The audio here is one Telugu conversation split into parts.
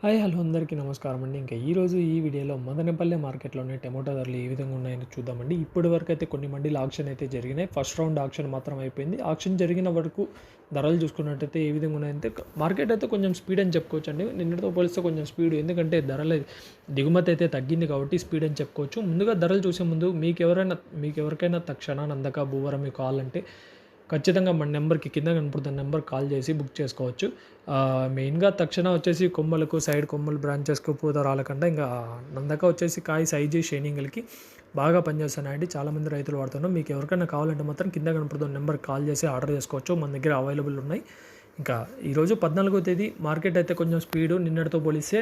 హాయ్ హలో అందరికీ నమస్కారం అండి. ఇంకా ఈరోజు ఈ వీడియోలో మదనపల్లె మార్కెట్లోనే టమోటా ధరలు ఏ విధంగా ఉన్నాయని చూద్దామండి. ఇప్పటి వరకు అయితే కొన్ని మండీలు ఆక్షన్ అయితే జరిగినాయి. ఫస్ట్ రౌండ్ ఆక్షన్ మాత్రం అయిపోయింది. ఆక్షన్ జరిగిన వరకు ధరలు చూసుకున్నట్టయితే ఏ విధంగా ఉన్నాయంటే మార్కెట్ అయితే కొంచెం స్పీడ్ అని చెప్పుకోవచ్చు అండి. నిన్నటితో పోలిస్తే కొంచెం స్పీడ్, ఎందుకంటే ధరల దిగుమతి అయితే తగ్గింది కాబట్టి స్పీడ్ అని చెప్పుకోవచ్చు. ముందుగా ధరలు చూసే ముందు మీకు ఎవరికైనా తక్షణ నందక భూవరం మీకు కావాలంటే ఖచ్చితంగా మన నెంబర్కి కింద కనపడుతున్న నెంబర్ కాల్ చేసి బుక్ చేసుకోవచ్చు. మెయిన్గా తక్షణ వచ్చేసి కొమ్మలకు, సైడ్ కొమ్మలు బ్రాంచెస్కు పూత రాలకుండా, ఇంకా నందక వచ్చేసి కాయ సైజు షైనింగ్లకి బాగా పనిచేస్తున్నాయండి. చాలామంది రైతులు వాడుతున్నారు. మీకు ఎవరికైనా కావాలంటే మాత్రం కింద కనపడుతున్న నెంబర్ కాల్ చేసి ఆర్డర్ చేసుకోవచ్చు. మన దగ్గర అవైలబుల్ ఉన్నాయి. ఇంకా ఈరోజు 14వ తేదీ మార్కెట్ అయితే కొంచెం స్పీడు నిన్నటితో పోలిస్తే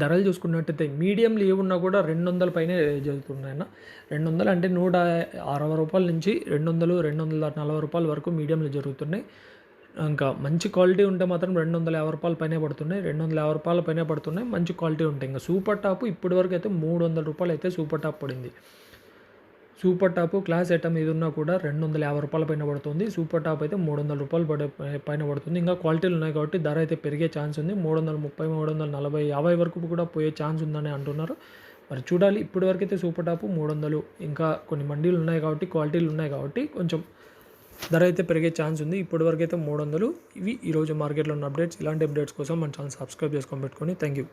ధరలు చూసుకున్నట్టయితే మీడియంలు ఏమున్నా కూడా 200 పైనే జరుగుతున్నాయన్న. 200 అంటే రూ. 160 నుంచి 200, రూ. 240 వరకు మీడియంలు జరుగుతున్నాయి. ఇంకా మంచి క్వాలిటీ ఉంటే మాత్రం రూ. 250 పైనే పడుతున్నాయి. రూ. 250 పైనే పడుతున్నాయి. మంచి క్వాలిటీ ఉంటాయి. ఇంకా సూపర్ టాప్ ఇప్పటివరకు అయితే రూ. 300 అయితే సూపర్ టాప్ పడింది. సూపర్ టాప్ క్లాస్ ఐటమ్ ఇది ఉన్నా కూడా రూ. 250 పైన పడుతుంది. సూపర్ టాప్ అయితే రూ. 300 పైన పడుతుంది. ఇంకా క్వాలిటీలు ఉన్నాయి కాబట్టి ధర అయితే పెరిగే ఛాన్స్ ఉంది. 330, 340, 50 వరకు కూడా పోయే ఛాన్స్ ఉందని అంటున్నారు. మరి చూడాలి. ఇప్పటివరకు అయితే సూపర్ టాప్ 300, ఇంకా కొన్ని మండీలు ఉన్నాయి కాబట్టి, క్వాలిటీలు ఉన్నాయి కాబట్టి కొంచెం ధర అయితే పెరిగే ఛాన్స్ ఉంది. ఇప్పటివరకు అయితే 300. ఇవి ఈరోజు మార్కెట్లో ఉన్న అప్డేట్స్. ఇలాంటి అప్డేట్స్ కోసం మన ఛానల్ సబ్స్క్రైబ్ చేసుకొని పెట్టుకోండి. Thank you.